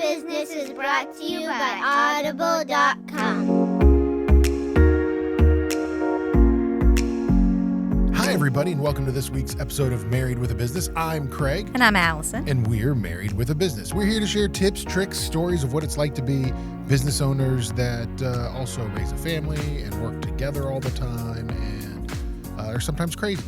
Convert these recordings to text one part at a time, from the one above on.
Business is brought to you by Audible.com. Hi, everybody, and welcome to this week's episode of Married with a Business. I'm Craig. And I'm Allison. And we're Married with a Business. We're here to share tips, tricks, stories of what it's like to be business owners that also raise a family and work together all the time and are sometimes crazy.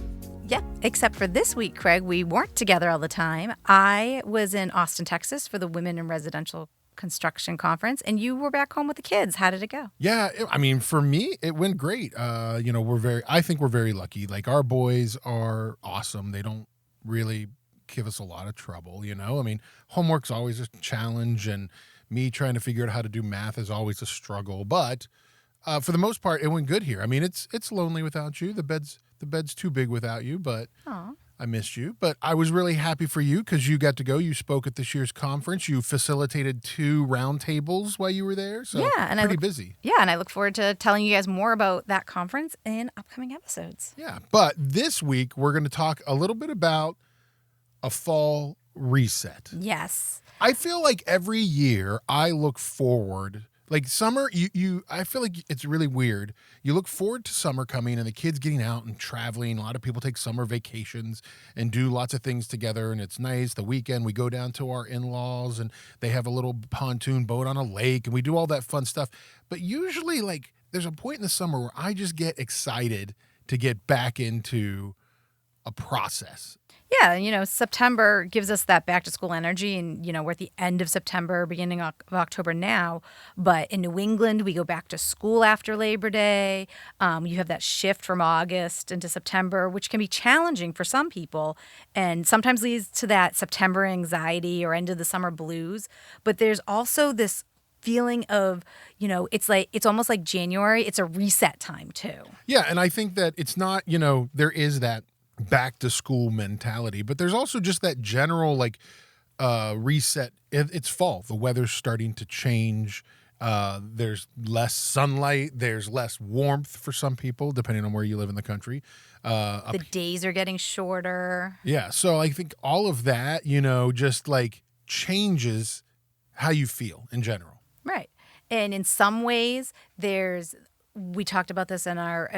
Yep, except for this week, Craig, we weren't together all the time. I was in Austin, Texas for the Women in Residential Construction Conference, and you were back home with the kids. How did it go? Yeah, for me, it went great. I think we're very lucky. Like, our boys are awesome. They don't really give us a lot of trouble, homework's always a challenge, and me trying to figure out how to do math is always a struggle. But for the most part, it went good here. It's lonely without you. The bed's too big without you, but Aww. I missed you. But I was really happy for you because you got to go. You spoke at this year's conference. You facilitated 2 roundtables while you were there. So pretty busy. Yeah, and I look forward to telling you guys more about that conference in upcoming episodes. Yeah, but this week we're going to talk a little bit about a fall reset. Yes. I feel like every year I look forward. Like summer, I feel like it's really weird. You look forward to summer coming and the kids getting out and traveling. A lot of people take summer vacations and do lots of things together, and it's nice. The weekend, we go down to our in-laws, and they have a little pontoon boat on a lake, and we do all that fun stuff. But usually, there's a point in the summer where I just get excited to get back into a process. Yeah, September gives us that back to school energy, and, we're at the end of September, beginning of October now. But in New England, we go back to school after Labor Day. You have that shift from August into September, which can be challenging for some people and sometimes leads to that September anxiety or end of the summer blues. But there's also this feeling of, it's almost like January. It's a reset time too. Yeah, and I think that it's not, there is that back to school mentality, but there's also just that general reset. It's fall. The weather's starting to change. There's less sunlight. There's less warmth for some people, depending on where you live in the country. The days are getting shorter. Yeah. So I think all of that, just changes how you feel in general. Right. And in some ways, we talked about this in our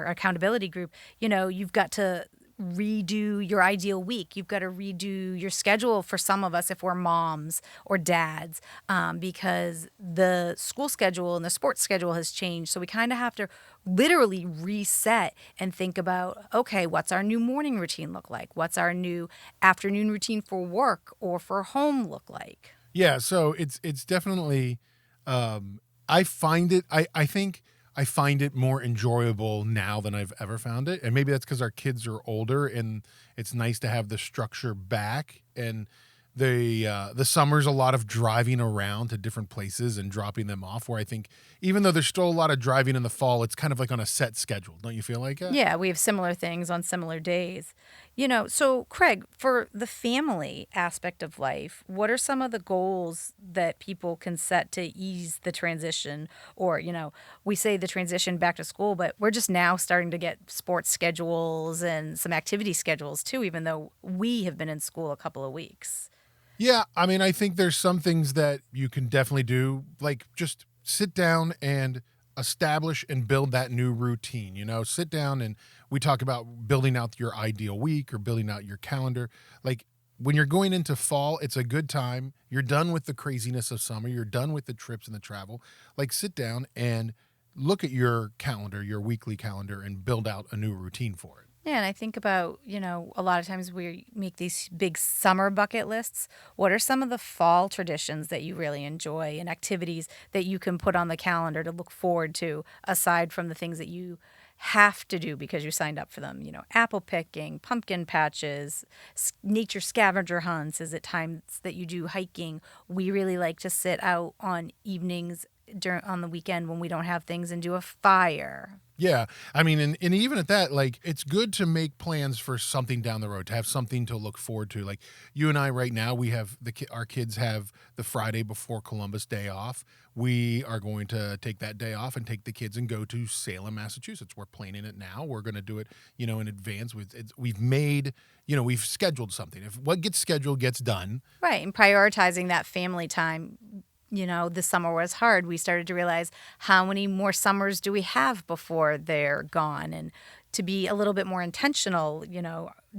accountability group. You've got to redo your ideal week. You've got to redo your schedule for some of us if we're moms or dads, because the school schedule and the sports schedule has changed. So we kind of have to literally reset and think about, okay, what's our new morning routine look like? What's our new afternoon routine for work or for home look like? Yeah. So it's definitely, I find it more enjoyable now than I've ever found it. And maybe that's because our kids are older and it's nice to have the structure back. And the summer's a lot of driving around to different places and dropping them off, where I think even though there's still a lot of driving in the fall, it's kind of like on a set schedule. Don't you feel like that? Yeah, we have similar things on similar days. So Craig, for the family aspect of life, what are some of the goals that people can set to ease the transition? Or, we say the transition back to school, but we're just now starting to get sports schedules and some activity schedules too, even though we have been in school a couple of weeks. Yeah, I think there's some things that you can definitely do, like just sit down and establish and build that new routine. Sit down, and we talk about building out your ideal week or building out your calendar. Like, when you're going into fall, it's a good time. You're done with the craziness of summer. You're done with the trips and the travel. Sit down and look at your calendar, your weekly calendar, and build out a new routine for it. Yeah, and I think about, a lot of times we make these big summer bucket lists. What are some of the fall traditions that you really enjoy and activities that you can put on the calendar to look forward to, aside from the things that you have to do because you signed up for them? Apple picking, pumpkin patches, nature scavenger hunts. Is it times that you do hiking? We really like to sit out on evenings on the weekend when we don't have things and do a fire. Yeah. I mean, and even at that, like, it's good to make plans for something down the road, to have something to look forward to. Like, you and I right now, we have our kids have the Friday before Columbus Day off. We are going to take that day off and take the kids and go to Salem, Massachusetts. We're planning it now. We're going to do it, in advance. We've made, we've scheduled something. If what gets scheduled gets done. Right. And prioritizing that family time. This summer was hard. We started to realize how many more summers do we have before they're gone? And to be a little bit more intentional,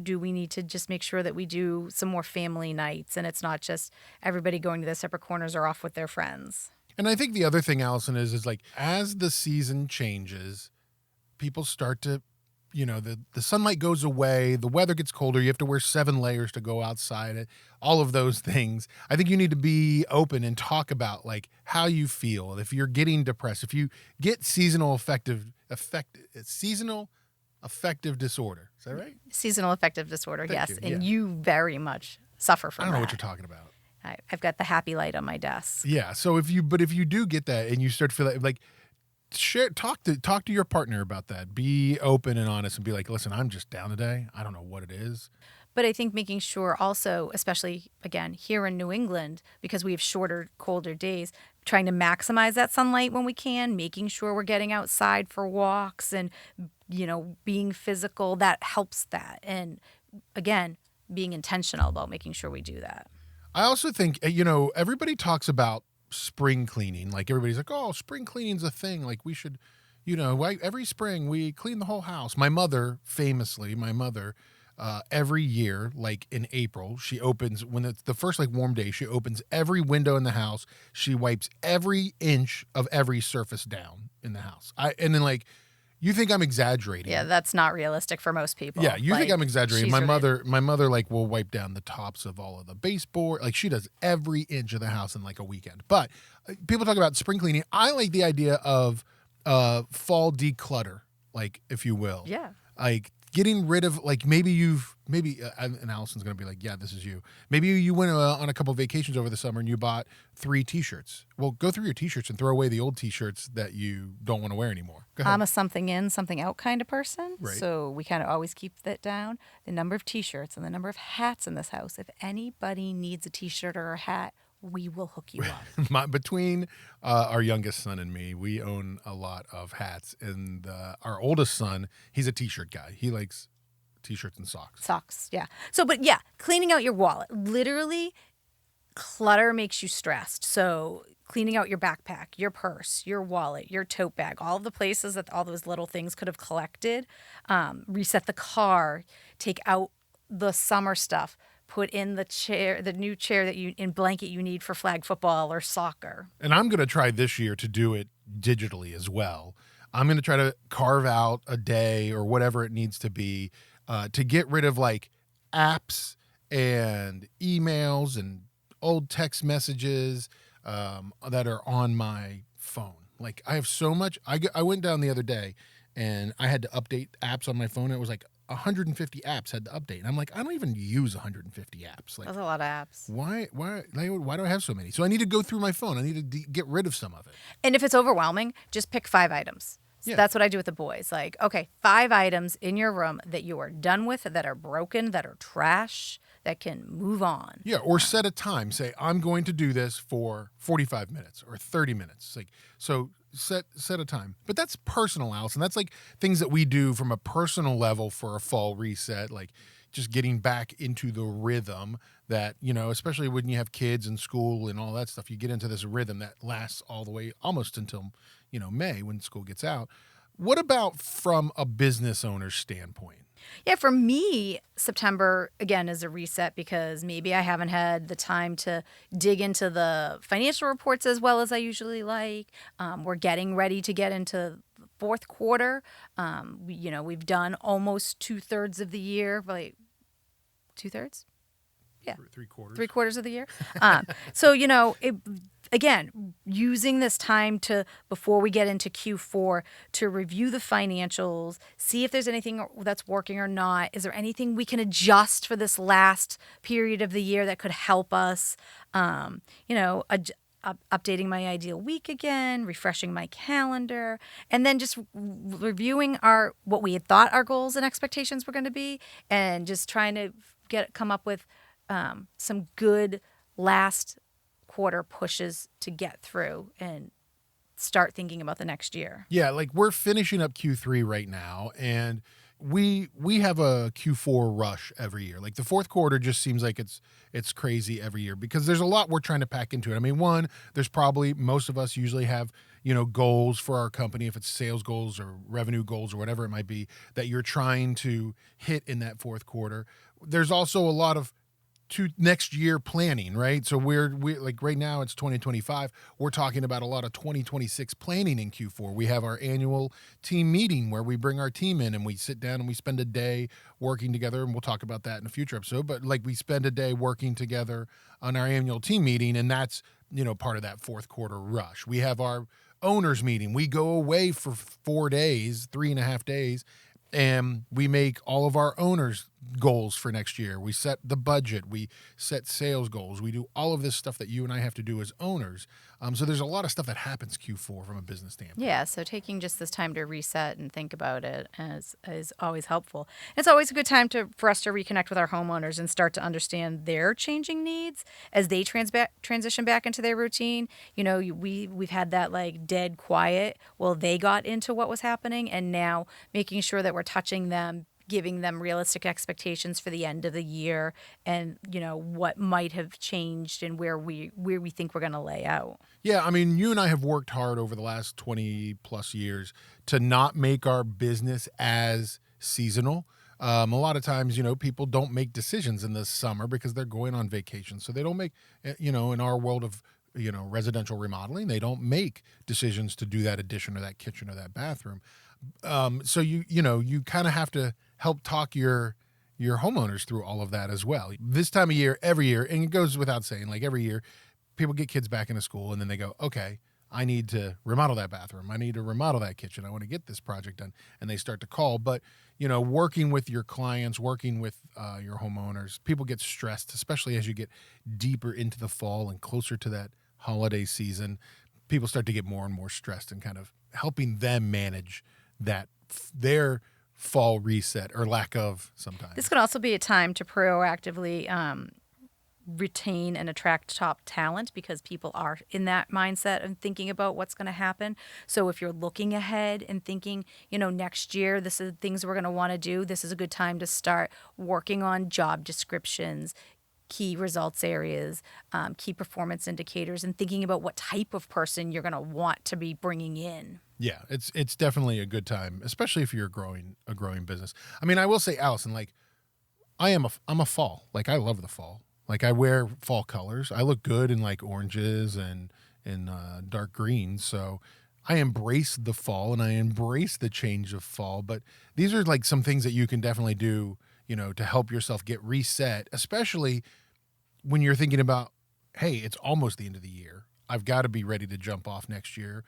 do we need to just make sure that we do some more family nights and it's not just everybody going to their separate corners or off with their friends? And I think the other thing, Allison, is like, as the season changes, people start to, the sunlight goes away, the weather gets colder, you have to wear 7 layers to go outside, all of those things. I think you need to be open and talk about, like, how you feel. If you're getting depressed, if you get seasonal affective disorder. Is that right? Seasonal affective disorder, Thank yes. you. And Yeah. you very much suffer from I don't know that. what you're talking about. I've got the happy light on my desk. Yeah. So if you do get that and you start to feel like talk to your partner about that. Be open and honest and be like, listen, I'm just down today. I don't know what it is. But I think making sure also, especially, again, here in New England, because we have shorter, colder days, trying to maximize that sunlight when we can, making sure we're getting outside for walks and, being physical, that helps that. And again, being intentional about making sure we do that. I also think, everybody talks about spring cleaning. Like, everybody's like, oh, spring cleaning's a thing. Like, we should, every spring we clean the whole house. My mother, famously, every year, like in April, she opens, when it's the first like warm day, she opens every window in the house. She wipes every inch of every surface down in the house. And then, like, you think I'm exaggerating. Yeah, that's not realistic for most people. Yeah, you think I'm exaggerating. she's My really- mother like will wipe down the tops of all of the baseboard. Like, she does every inch of the house in like a weekend. But people talk about spring cleaning. I like the idea of fall declutter, like, if you will. Yeah. Like, getting rid of, like, maybe and Allison's going to be like, yeah, this is you. Maybe you went on a couple of vacations over the summer and you bought 3 T-shirts. Well, go through your T-shirts and throw away the old T-shirts that you don't want to wear anymore. Go ahead. I'm a something in, something out kind of person. Right. So we kind of always keep that down. The number of T-shirts and the number of hats in this house. If anybody needs a T-shirt or a hat, we will hook you up. Between our youngest son and me, we own a lot of hats. And our oldest son, he's a T-shirt guy. He likes T-shirts and socks. Socks, yeah. So, but yeah, cleaning out your wallet. Literally, clutter makes you stressed. So cleaning out your backpack, your purse, your wallet, your tote bag, all of the places that all those little things could have collected. Reset the car, take out the summer stuff, put in the new chair and blanket you need for flag football or soccer. And I'm going to try this year to do it digitally as well. I'm going to try to carve out a day or whatever it needs to be to get rid of, like, apps and emails and old text messages that are on my phone. Like, I have so much. I went down the other day and I had to update apps on my phone. It was like 150 apps had to update. And I'm like, I don't even use 150 apps. Like, That's a lot of apps. why do I have so many? So I need to go through my phone. I need to get rid of some of it. And if it's overwhelming, just pick 5 items. So Yeah. that's what I do with the boys. Like, okay, 5 items in your room that you are done with, that are broken, that are trash, that can move on. Yeah, or set a time. Say, I'm going to do this for 45 minutes or 30 minutes. Like, so set a time. But that's personal, Allison. That's like things that we do from a personal level for a fall reset, like just getting back into the rhythm that, especially when you have kids in school and all that stuff, you get into this rhythm that lasts all the way almost until, May when school gets out. What about from a business owner's standpoint? Yeah, for me, September, again, is a reset because maybe I haven't had the time to dig into the financial reports as well as I usually like. We're getting ready to get into the fourth quarter. We've done almost 2/3 of the year. Like, 2/3? Yeah. 3/4. 3/4 of the year. Again, using this time before we get into Q4 to review the financials, see if there's anything that's working or not. Is there anything we can adjust for this last period of the year that could help us? updating my ideal week again, refreshing my calendar, and then just reviewing what we had thought our goals and expectations were going to be, and just trying to come up with some good last quarter pushes to get through and start thinking about the next year. Yeah, like we're finishing up Q3 right now, and we have a Q4 rush every year. Like the fourth quarter just seems like it's crazy every year because there's a lot we're trying to pack into it. I mean, one, there's probably most of us usually have, goals for our company, if it's sales goals or revenue goals or whatever it might be that you're trying to hit in that fourth quarter. There's also a lot of to next year planning, right? So we're like right now it's 2025. We're talking about a lot of 2026 planning in Q4. We have our annual team meeting where we bring our team in and we sit down and we spend a day working together, and we'll talk about that in a future episode. But like we spend a day working together on our annual team meeting, and that's part of that fourth quarter rush. We have our owners meeting. We go away for 4 days, 3.5 days, and we make all of our owners goals for next year. We set the budget, we set sales goals, we do all of this stuff that you and I have to do as owners. So there's a lot of stuff that happens Q4 from a business standpoint. Yeah, so taking just this time to reset and think about it is always helpful. It's always a good time for us to reconnect with our homeowners and start to understand their changing needs as they transition back into their routine. We've had that like dead quiet. Well, they got into what was happening, and now making sure that we're touching them, giving them realistic expectations for the end of the year, and what might have changed and where we think we're going to lay out. Yeah, I mean, you and I have worked hard over the last 20 plus years to not make our business as seasonal. A lot of times, people don't make decisions in the summer because they're going on vacation. So they don't make, in our world of, residential remodeling, they don't make decisions to do that addition or that kitchen or that bathroom. So you kind of have to help talk your homeowners through all of that as well. This time of year, every year, and it goes without saying, like every year, people get kids back into school and then they go, okay, I need to remodel that bathroom. I need to remodel that kitchen. I want to get this project done. And they start to call. But, working with your clients, working with your homeowners, people get stressed, especially as you get deeper into the fall and closer to that holiday season. People start to get more and more stressed, and kind of helping them manage that their fall reset or lack of sometimes. This could also be a time to proactively retain and attract top talent, because people are in that mindset of thinking about what's going to happen. So if you're looking ahead and thinking, next year, this is things we're going to want to do, this is a good time to start working on job descriptions, key results areas, key performance indicators, and thinking about what type of person you're going to want to be bringing in. Yeah, it's definitely a good time, especially if you're a growing business. I mean, I will say, Allison, like I'm a fall. Like I love the fall. Like I wear fall colors. I look good in like oranges and dark greens. So I embrace the fall and I embrace the change of fall. But these are like some things that you can definitely do, to help yourself get reset, especially when you're thinking about, hey, it's almost the end of the year. I've got to be ready to jump off next year.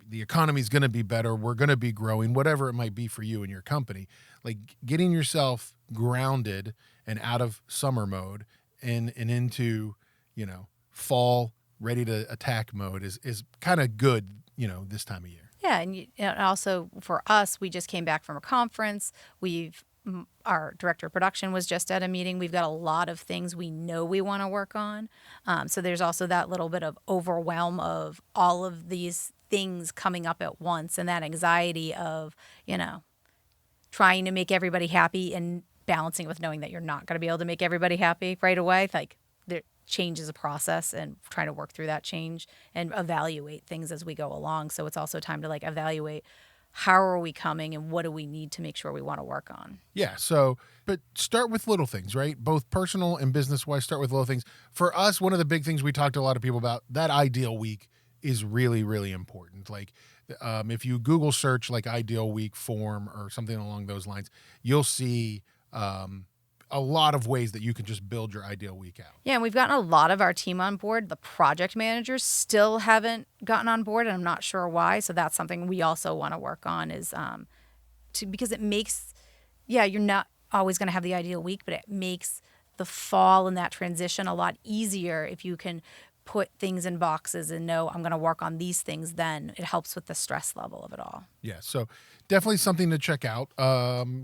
The economy's going to be better. We're going to be growing, whatever it might be for you and your company. Like getting yourself grounded and out of summer mode and into, fall ready to attack mode is kind of good, this time of year. Yeah, and also for us, we just came back from a conference. Our director of production was just at a meeting. We've got a lot of things we know we want to work on. So there's also that little bit of overwhelm of all of these things coming up at once, and that anxiety of, trying to make everybody happy and balancing with knowing that you're not going to be able to make everybody happy right away. Like change is a process, and trying to work through that change and evaluate things as we go along. So it's also time to like evaluate, how are we coming and what do we need to make sure we want to work on? Yeah. So, but start with little things, right? Both personal and business wise, start with little things. For us, one of the big things we talked to a lot of people about, that ideal week is really, really important. Like if you Google search like ideal week form or something along those lines, you'll see a lot of ways that you can just build your ideal week out. Yeah, and we've gotten a lot of our team on board. The project managers still haven't gotten on board, and I'm not sure why. So that's something we also want to work on is because it makes, you're not always going to have the ideal week, but it makes the fall and that transition a lot easier if you can put things in boxes and know I'm going to work on these things, then it helps with the stress level of it all. Yeah, so definitely something to check out.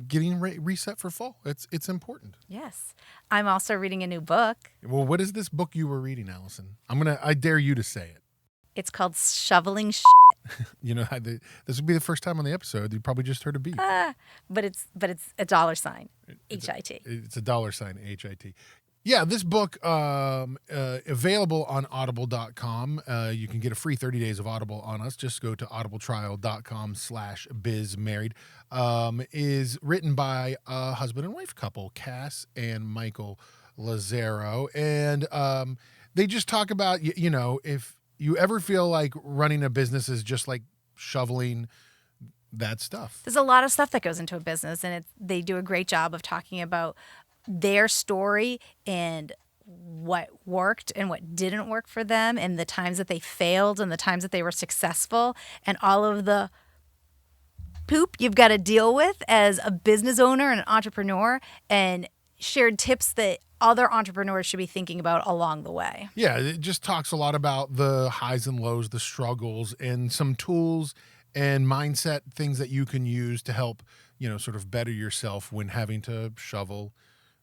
Getting reset for fall. It's important. Yes. I'm also reading a new book. Well, what is this book you were reading, Allison? I dare you to say it. It's called Shoveling Shit. You know, this would be the first time on the episode. You probably just heard a beep. But it's a $HIT. It's a $HIT. Yeah, this book available on audible.com. You can get a free 30 days of Audible on us. Just go to audibletrial.com/bizmarried. Is written by a husband and wife couple, Cass and Michael Lazaro. And they just talk about, you know, if you ever feel like running a business is just like shoveling that stuff. There's a lot of stuff that goes into a business, and they do a great job of talking about their story and what worked and what didn't work for them, and the times that they failed and the times that they were successful, and all of the poop you've got to deal with as a business owner and an entrepreneur, and shared tips that other entrepreneurs should be thinking about along the way. Yeah, it just talks a lot about the highs and lows, the struggles, and some tools and mindset things that you can use to help, you know, sort of better yourself when having to shovel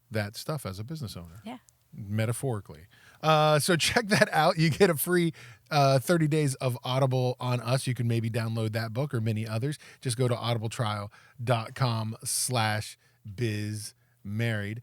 that stuff as a business owner. Yeah. Metaphorically. So check that out. You get a free 30 days of Audible on us. You can maybe download that book or many others. Just go to audibletrial.com/bizmarried.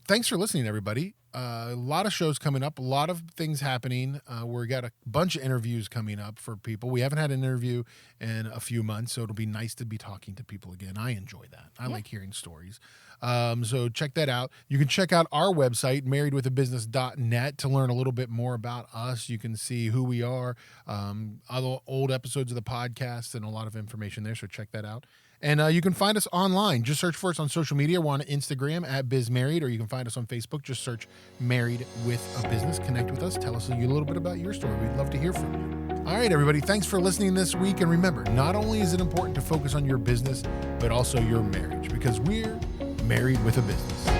Thanks for listening, everybody. A lot of shows coming up, a lot of things happening. We got a bunch of interviews coming up for people. We haven't had an interview in a few months, so it'll be nice to be talking to people again. I enjoy that. I like hearing stories. So check that out. You can check out our website, marriedwithabusiness.net, to learn a little bit more about us. You can see who we are, other old episodes of the podcast, and a lot of information there. So check that out. And you can find us online. Just search for us on social media. We're on Instagram at BizMarried, or you can find us on Facebook. Just search Married with a Business. Connect with us. Tell us a little bit about your story. We'd love to hear from you. All right, everybody. Thanks for listening this week. And remember, not only is it important to focus on your business, but also your marriage, because we're married with a business.